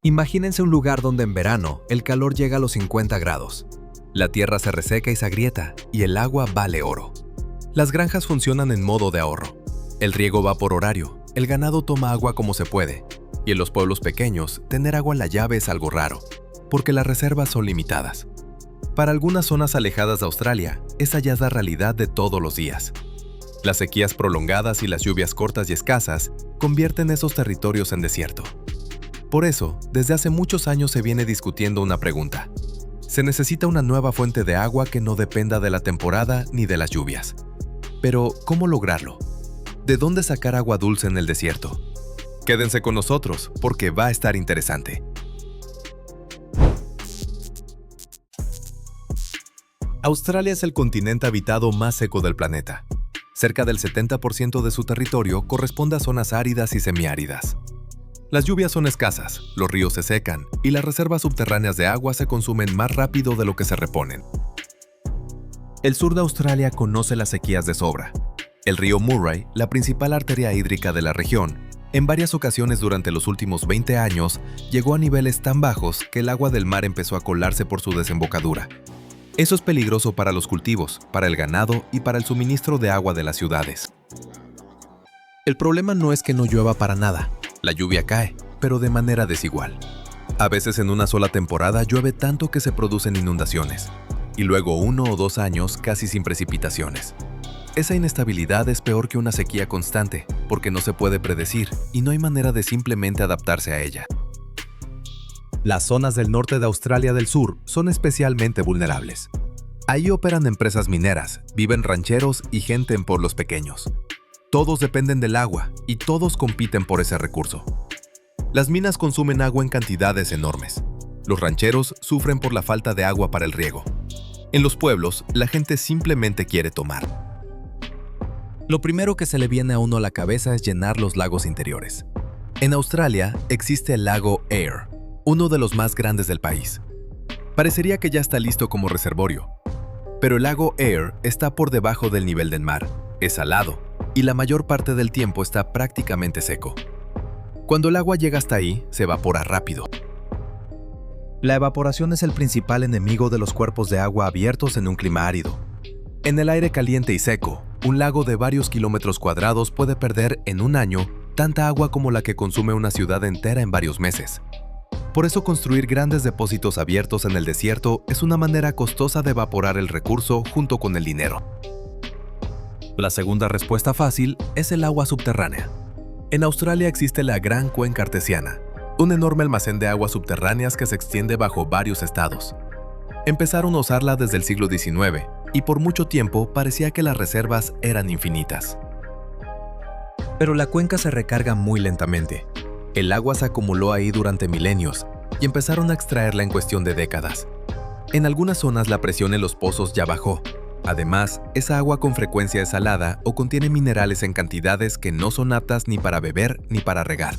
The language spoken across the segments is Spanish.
Imagínense un lugar donde en verano el calor llega a los 50 grados. La tierra se reseca y se agrieta y el agua vale oro. Las granjas funcionan en modo de ahorro. El riego va por horario, el ganado toma agua como se puede, y en los pueblos pequeños tener agua en la llave es algo raro, porque las reservas son limitadas. Para algunas zonas alejadas de Australia, esa ya es la realidad de todos los días. Las sequías prolongadas y las lluvias cortas y escasas convierten esos territorios en desierto. Por eso, desde hace muchos años se viene discutiendo una pregunta. Se necesita una nueva fuente de agua que no dependa de la temporada ni de las lluvias. Pero, ¿cómo lograrlo? ¿De dónde sacar agua dulce en el desierto? Quédense con nosotros, porque va a estar interesante. Australia es el continente habitado más seco del planeta. Cerca del 70% de su territorio corresponde a zonas áridas y semiáridas. Las lluvias son escasas, los ríos se secan y las reservas subterráneas de agua se consumen más rápido de lo que se reponen. El sur de Australia conoce las sequías de sobra. El río Murray, la principal arteria hídrica de la región, en varias ocasiones durante los últimos 20 años llegó a niveles tan bajos que el agua del mar empezó a colarse por su desembocadura. Eso es peligroso para los cultivos, para el ganado y para el suministro de agua de las ciudades. El problema no es que no llueva para nada. La lluvia cae, pero de manera desigual. A veces en una sola temporada llueve tanto que se producen inundaciones, y luego 1 o 2 años casi sin precipitaciones. Esa inestabilidad es peor que una sequía constante, porque no se puede predecir y no hay manera de simplemente adaptarse a ella. Las zonas del norte de Australia del Sur son especialmente vulnerables. Ahí operan empresas mineras, viven rancheros y gente en pueblos pequeños. Todos dependen del agua y todos compiten por ese recurso. Las minas consumen agua en cantidades enormes. Los rancheros sufren por la falta de agua para el riego. En los pueblos, la gente simplemente quiere tomar. Lo primero que se le viene a uno a la cabeza es llenar los lagos interiores. En Australia existe el lago Eyre, uno de los más grandes del país. Parecería que ya está listo como reservorio. Pero el lago Eyre está por debajo del nivel del mar, es salado, y la mayor parte del tiempo está prácticamente seco. Cuando el agua llega hasta ahí, se evapora rápido. La evaporación es el principal enemigo de los cuerpos de agua abiertos en un clima árido. En el aire caliente y seco, un lago de varios kilómetros cuadrados puede perder en un año tanta agua como la que consume una ciudad entera en varios meses. Por eso construir grandes depósitos abiertos en el desierto es una manera costosa de evaporar el recurso junto con el dinero. La segunda respuesta fácil es el agua subterránea. En Australia existe la Gran Cuenca Artesiana, un enorme almacén de aguas subterráneas que se extiende bajo varios estados. Empezaron a usarla desde el siglo XIX y por mucho tiempo parecía que las reservas eran infinitas. Pero la cuenca se recarga muy lentamente. El agua se acumuló ahí durante milenios y empezaron a extraerla en cuestión de décadas. En algunas zonas la presión en los pozos ya bajó. Además, esa agua con frecuencia es salada o contiene minerales en cantidades que no son aptas ni para beber ni para regar.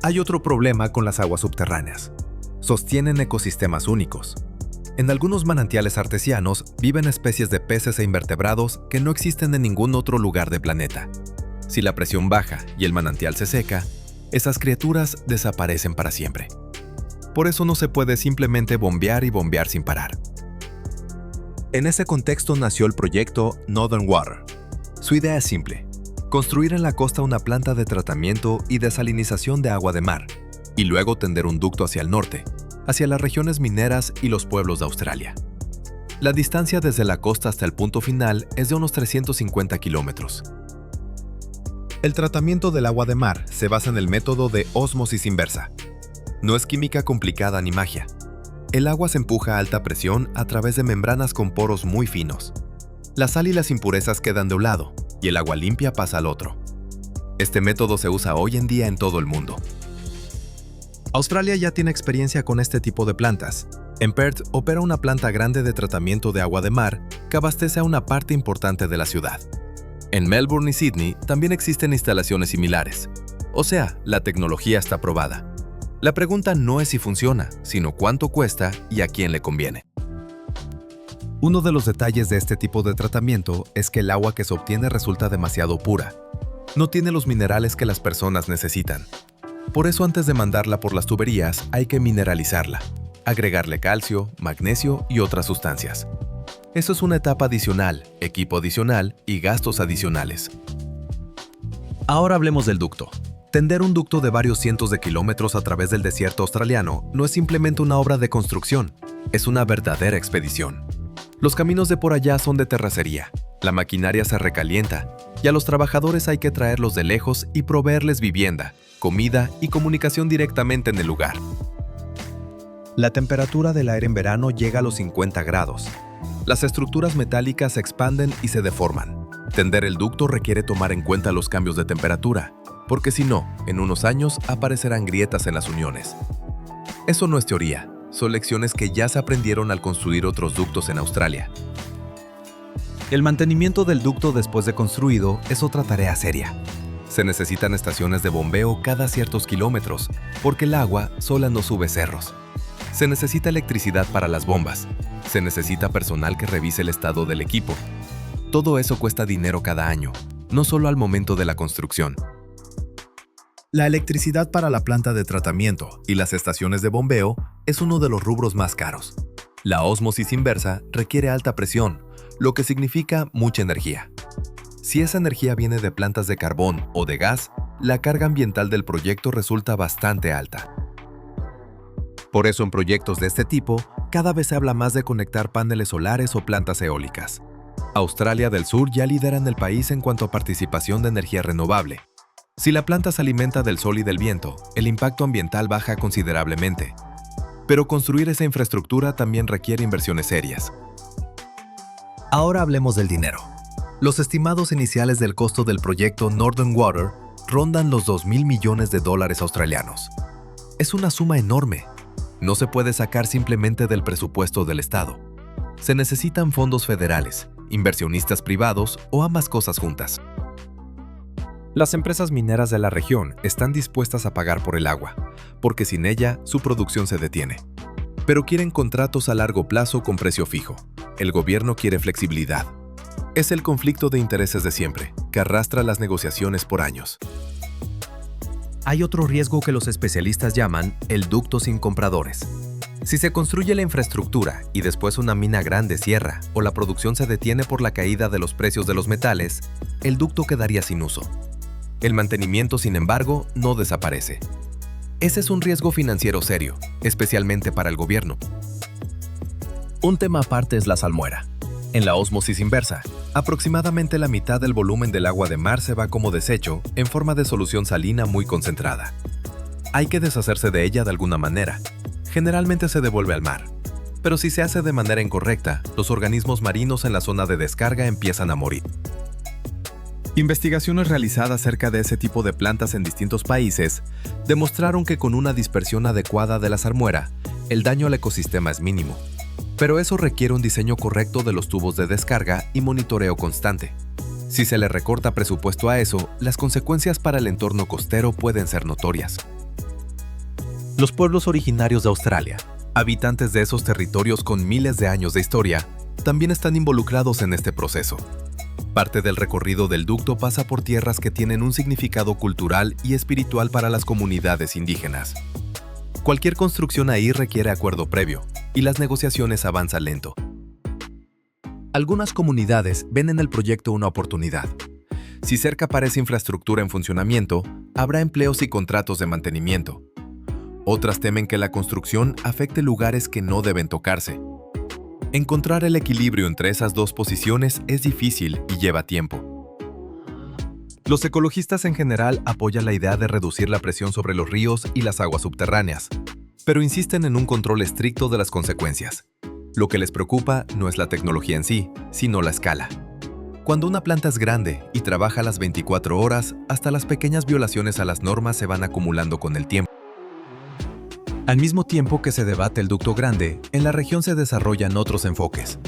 Hay otro problema con las aguas subterráneas. Sostienen ecosistemas únicos. En algunos manantiales artesianos viven especies de peces e invertebrados que no existen en ningún otro lugar del planeta. Si la presión baja y el manantial se seca, esas criaturas desaparecen para siempre. Por eso no se puede simplemente bombear y bombear sin parar. En ese contexto nació el proyecto Northern Water. Su idea es simple: construir en la costa una planta de tratamiento y desalinización de agua de mar, y luego tender un ducto hacia el norte, hacia las regiones mineras y los pueblos de Australia. La distancia desde la costa hasta el punto final es de unos 350 kilómetros. El tratamiento del agua de mar se basa en el método de ósmosis inversa. No es química complicada ni magia. El agua se empuja a alta presión a través de membranas con poros muy finos. La sal y las impurezas quedan de un lado y el agua limpia pasa al otro. Este método se usa hoy en día en todo el mundo. Australia ya tiene experiencia con este tipo de plantas. En Perth opera una planta grande de tratamiento de agua de mar que abastece a una parte importante de la ciudad. En Melbourne y Sydney también existen instalaciones similares. O sea, la tecnología está probada. La pregunta no es si funciona, sino cuánto cuesta y a quién le conviene. Uno de los detalles de este tipo de tratamiento es que el agua que se obtiene resulta demasiado pura. No tiene los minerales que las personas necesitan. Por eso antes de mandarla por las tuberías hay que mineralizarla, agregarle calcio, magnesio y otras sustancias. Eso es una etapa adicional, equipo adicional y gastos adicionales. Ahora hablemos del ducto. Tender un ducto de varios cientos de kilómetros a través del desierto australiano no es simplemente una obra de construcción, es una verdadera expedición. Los caminos de por allá son de terracería, la maquinaria se recalienta y a los trabajadores hay que traerlos de lejos y proveerles vivienda, comida y comunicación directamente en el lugar. La temperatura del aire en verano llega a los 50 grados. Las estructuras metálicas se expanden y se deforman. Tender el ducto requiere tomar en cuenta los cambios de temperatura, porque si no, en unos años aparecerán grietas en las uniones. Eso no es teoría, son lecciones que ya se aprendieron al construir otros ductos en Australia. El mantenimiento del ducto después de construido es otra tarea seria. Se necesitan estaciones de bombeo cada ciertos kilómetros, porque el agua sola no sube cerros. Se necesita electricidad para las bombas. Se necesita personal que revise el estado del equipo. Todo eso cuesta dinero cada año, no solo al momento de la construcción. La electricidad para la planta de tratamiento y las estaciones de bombeo es uno de los rubros más caros. La ósmosis inversa requiere alta presión, lo que significa mucha energía. Si esa energía viene de plantas de carbón o de gas, la carga ambiental del proyecto resulta bastante alta. Por eso en proyectos de este tipo, cada vez se habla más de conectar paneles solares o plantas eólicas. Australia del Sur ya lidera en el país en cuanto a participación de energía renovable. Si la planta se alimenta del sol y del viento, el impacto ambiental baja considerablemente. Pero construir esa infraestructura también requiere inversiones serias. Ahora hablemos del dinero. Los estimados iniciales del costo del proyecto Northern Water rondan los 2.000 millones de dólares australianos. Es una suma enorme. No se puede sacar simplemente del presupuesto del Estado. Se necesitan fondos federales, inversionistas privados o ambas cosas juntas. Las empresas mineras de la región están dispuestas a pagar por el agua, porque sin ella su producción se detiene. Pero quieren contratos a largo plazo con precio fijo. El gobierno quiere flexibilidad. Es el conflicto de intereses de siempre, que arrastra las negociaciones por años. Hay otro riesgo que los especialistas llaman el ducto sin compradores. Si se construye la infraestructura y después una mina grande cierra o la producción se detiene por la caída de los precios de los metales, el ducto quedaría sin uso. El mantenimiento, sin embargo, no desaparece. Ese es un riesgo financiero serio, especialmente para el gobierno. Un tema aparte es la salmuera. En la ósmosis inversa, aproximadamente la mitad del volumen del agua de mar se va como desecho en forma de solución salina muy concentrada. Hay que deshacerse de ella de alguna manera. Generalmente se devuelve al mar. Pero si se hace de manera incorrecta, los organismos marinos en la zona de descarga empiezan a morir. Investigaciones realizadas acerca de ese tipo de plantas en distintos países demostraron que con una dispersión adecuada de la salmuera, el daño al ecosistema es mínimo. Pero eso requiere un diseño correcto de los tubos de descarga y monitoreo constante. Si se le recorta presupuesto a eso, las consecuencias para el entorno costero pueden ser notorias. Los pueblos originarios de Australia, habitantes de esos territorios con miles de años de historia, también están involucrados en este proceso. Parte del recorrido del ducto pasa por tierras que tienen un significado cultural y espiritual para las comunidades indígenas. Cualquier construcción ahí requiere acuerdo previo, y las negociaciones avanzan lento. Algunas comunidades ven en el proyecto una oportunidad. Si cerca aparece infraestructura en funcionamiento, habrá empleos y contratos de mantenimiento. Otras temen que la construcción afecte lugares que no deben tocarse. Encontrar el equilibrio entre esas dos posiciones es difícil y lleva tiempo. Los ecologistas en general apoyan la idea de reducir la presión sobre los ríos y las aguas subterráneas, pero insisten en un control estricto de las consecuencias. Lo que les preocupa no es la tecnología en sí, sino la escala. Cuando una planta es grande y trabaja las 24 horas, hasta las pequeñas violaciones a las normas se van acumulando con el tiempo. Al mismo tiempo que se debate el ducto grande, en la región se desarrollan otros enfoques.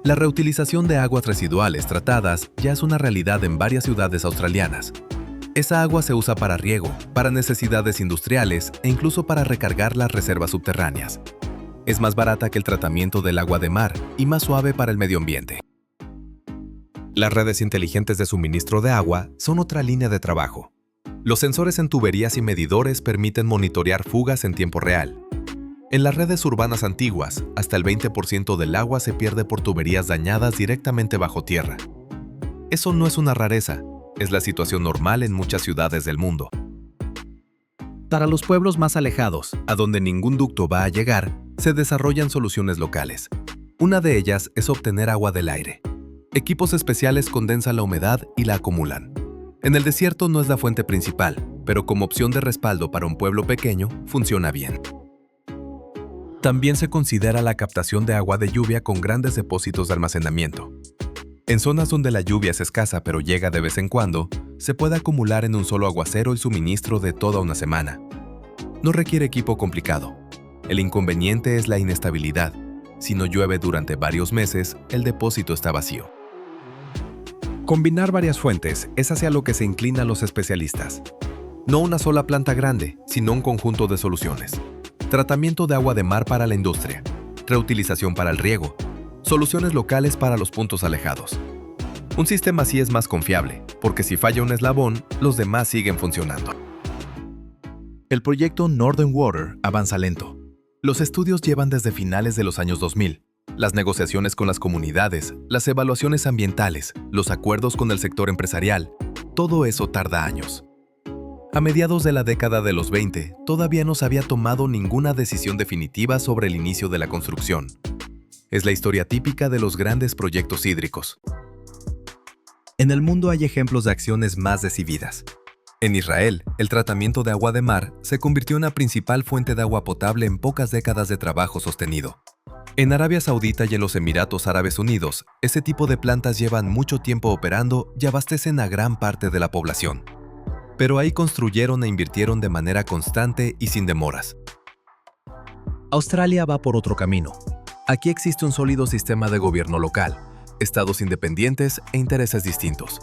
La reutilización de aguas residuales tratadas ya es una realidad en varias ciudades australianas. Esa agua se usa para riego, para necesidades industriales e incluso para recargar las reservas subterráneas. Es más barata que el tratamiento del agua de mar y más suave para el medio ambiente. Las redes inteligentes de suministro de agua son otra línea de trabajo. Los sensores en tuberías y medidores permiten monitorear fugas en tiempo real. En las redes urbanas antiguas, hasta el 20% del agua se pierde por tuberías dañadas directamente bajo tierra. Eso no es una rareza, es la situación normal en muchas ciudades del mundo. Para los pueblos más alejados, a donde ningún ducto va a llegar, se desarrollan soluciones locales. Una de ellas es obtener agua del aire. Equipos especiales condensan la humedad y la acumulan. En el desierto no es la fuente principal, pero como opción de respaldo para un pueblo pequeño, funciona bien. También se considera la captación de agua de lluvia con grandes depósitos de almacenamiento. En zonas donde la lluvia es escasa pero llega de vez en cuando, se puede acumular en un solo aguacero el suministro de toda una semana. No requiere equipo complicado. El inconveniente es la inestabilidad. Si no llueve durante varios meses, el depósito está vacío. Combinar varias fuentes es hacia lo que se inclinan los especialistas. No una sola planta grande, sino un conjunto de soluciones. Tratamiento de agua de mar para la industria, reutilización para el riego, soluciones locales para los puntos alejados. Un sistema así es más confiable, porque si falla un eslabón, los demás siguen funcionando. El proyecto Northern Water avanza lento. Los estudios llevan desde finales de los años 2000. Las negociaciones con las comunidades, las evaluaciones ambientales, los acuerdos con el sector empresarial, todo eso tarda años. A mediados de la década de los 20, todavía no se había tomado ninguna decisión definitiva sobre el inicio de la construcción. Es la historia típica de los grandes proyectos hídricos. En el mundo hay ejemplos de acciones más decididas. En Israel, el tratamiento de agua de mar se convirtió en la principal fuente de agua potable en pocas décadas de trabajo sostenido. En Arabia Saudita y en los Emiratos Árabes Unidos, ese tipo de plantas llevan mucho tiempo operando y abastecen a gran parte de la población. Pero ahí construyeron e invirtieron de manera constante y sin demoras. Australia va por otro camino. Aquí existe un sólido sistema de gobierno local, estados independientes e intereses distintos.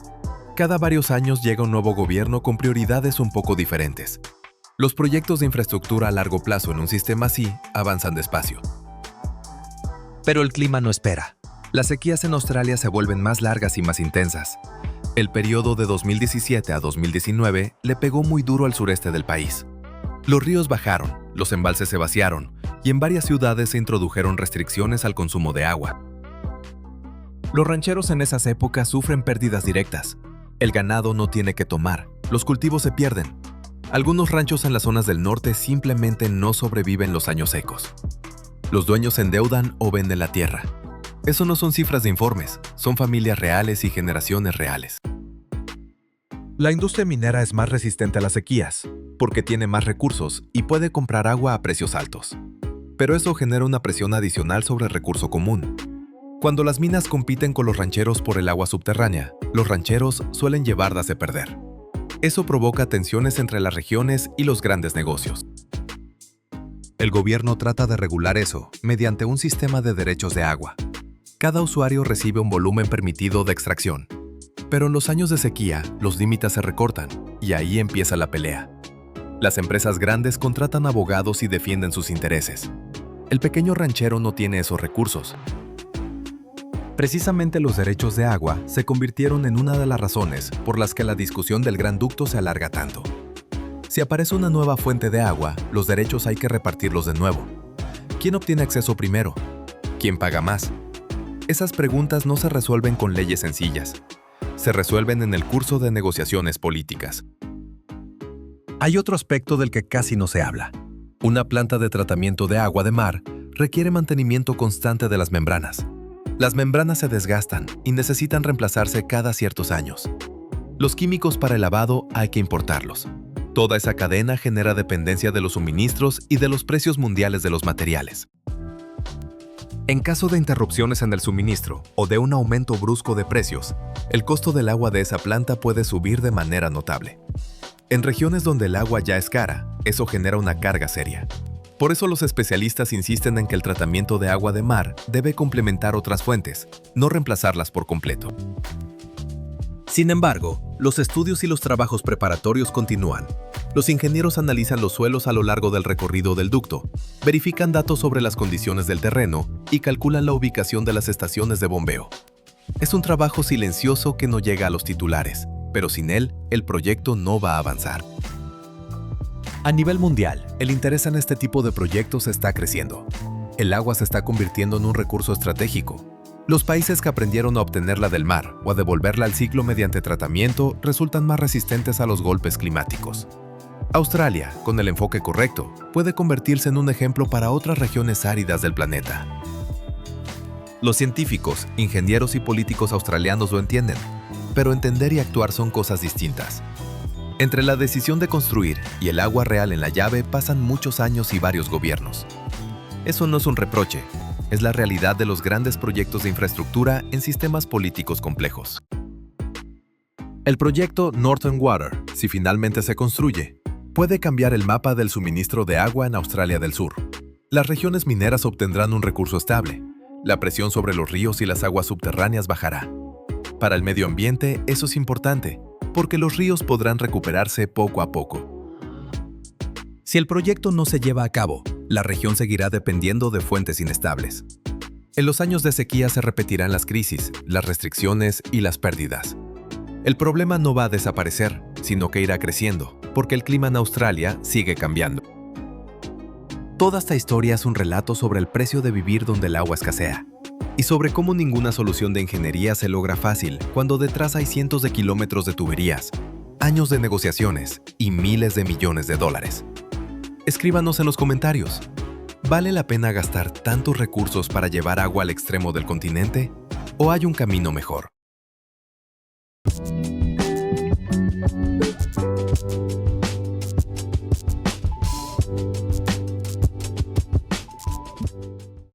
Cada varios años llega un nuevo gobierno con prioridades un poco diferentes. Los proyectos de infraestructura a largo plazo en un sistema así avanzan despacio. Pero el clima no espera. Las sequías en Australia se vuelven más largas y más intensas. El periodo de 2017 a 2019 le pegó muy duro al sureste del país. Los ríos bajaron, los embalses se vaciaron y en varias ciudades se introdujeron restricciones al consumo de agua. Los rancheros en esas épocas sufren pérdidas directas. El ganado no tiene que tomar, los cultivos se pierden. Algunos ranchos en las zonas del norte simplemente no sobreviven los años secos. Los dueños se endeudan o venden la tierra. Eso no son cifras de informes, son familias reales y generaciones reales. La industria minera es más resistente a las sequías, porque tiene más recursos y puede comprar agua a precios altos. Pero eso genera una presión adicional sobre el recurso común. Cuando las minas compiten con los rancheros por el agua subterránea, los rancheros suelen llevarlas de perder. Eso provoca tensiones entre las regiones y los grandes negocios. El gobierno trata de regular eso mediante un sistema de derechos de agua. Cada usuario recibe un volumen permitido de extracción. Pero en los años de sequía, los límites se recortan y ahí empieza la pelea. Las empresas grandes contratan abogados y defienden sus intereses. El pequeño ranchero no tiene esos recursos. Precisamente los derechos de agua se convirtieron en una de las razones por las que la discusión del gran ducto se alarga tanto. Si aparece una nueva fuente de agua, los derechos hay que repartirlos de nuevo. ¿Quién obtiene acceso primero? ¿Quién paga más? Esas preguntas no se resuelven con leyes sencillas. Se resuelven en el curso de negociaciones políticas. Hay otro aspecto del que casi no se habla. Una planta de tratamiento de agua de mar requiere mantenimiento constante de las membranas. Las membranas se desgastan y necesitan reemplazarse cada ciertos años. Los químicos para el lavado hay que importarlos. Toda esa cadena genera dependencia de los suministros y de los precios mundiales de los materiales. En caso de interrupciones en el suministro o de un aumento brusco de precios, el costo del agua de esa planta puede subir de manera notable. En regiones donde el agua ya es cara, eso genera una carga seria. Por eso los especialistas insisten en que el tratamiento de agua de mar debe complementar otras fuentes, no reemplazarlas por completo. Sin embargo, los estudios y los trabajos preparatorios continúan. Los ingenieros analizan los suelos a lo largo del recorrido del ducto, verifican datos sobre las condiciones del terreno y calculan la ubicación de las estaciones de bombeo. Es un trabajo silencioso que no llega a los titulares, pero sin él, el proyecto no va a avanzar. A nivel mundial, el interés en este tipo de proyectos está creciendo. El agua se está convirtiendo en un recurso estratégico. Los países que aprendieron a obtenerla del mar o a devolverla al ciclo mediante tratamiento resultan más resistentes a los golpes climáticos. Australia, con el enfoque correcto, puede convertirse en un ejemplo para otras regiones áridas del planeta. Los científicos, ingenieros y políticos australianos lo entienden, pero entender y actuar son cosas distintas. Entre la decisión de construir y el agua real en la llave pasan muchos años y varios gobiernos. Eso no es un reproche, es la realidad de los grandes proyectos de infraestructura en sistemas políticos complejos. El proyecto Northern Water, si finalmente se construye, puede cambiar el mapa del suministro de agua en Australia del Sur. Las regiones mineras obtendrán un recurso estable. La presión sobre los ríos y las aguas subterráneas bajará. Para el medio ambiente, eso es importante, porque los ríos podrán recuperarse poco a poco. Si el proyecto no se lleva a cabo, la región seguirá dependiendo de fuentes inestables. En los años de sequía se repetirán las crisis, las restricciones y las pérdidas. El problema no va a desaparecer, sino que irá creciendo, porque el clima en Australia sigue cambiando. Toda esta historia es un relato sobre el precio de vivir donde el agua escasea, y sobre cómo ninguna solución de ingeniería se logra fácil cuando detrás hay cientos de kilómetros de tuberías, años de negociaciones y miles de millones de dólares. Escríbanos en los comentarios. ¿Vale la pena gastar tantos recursos para llevar agua al extremo del continente? ¿O hay un camino mejor?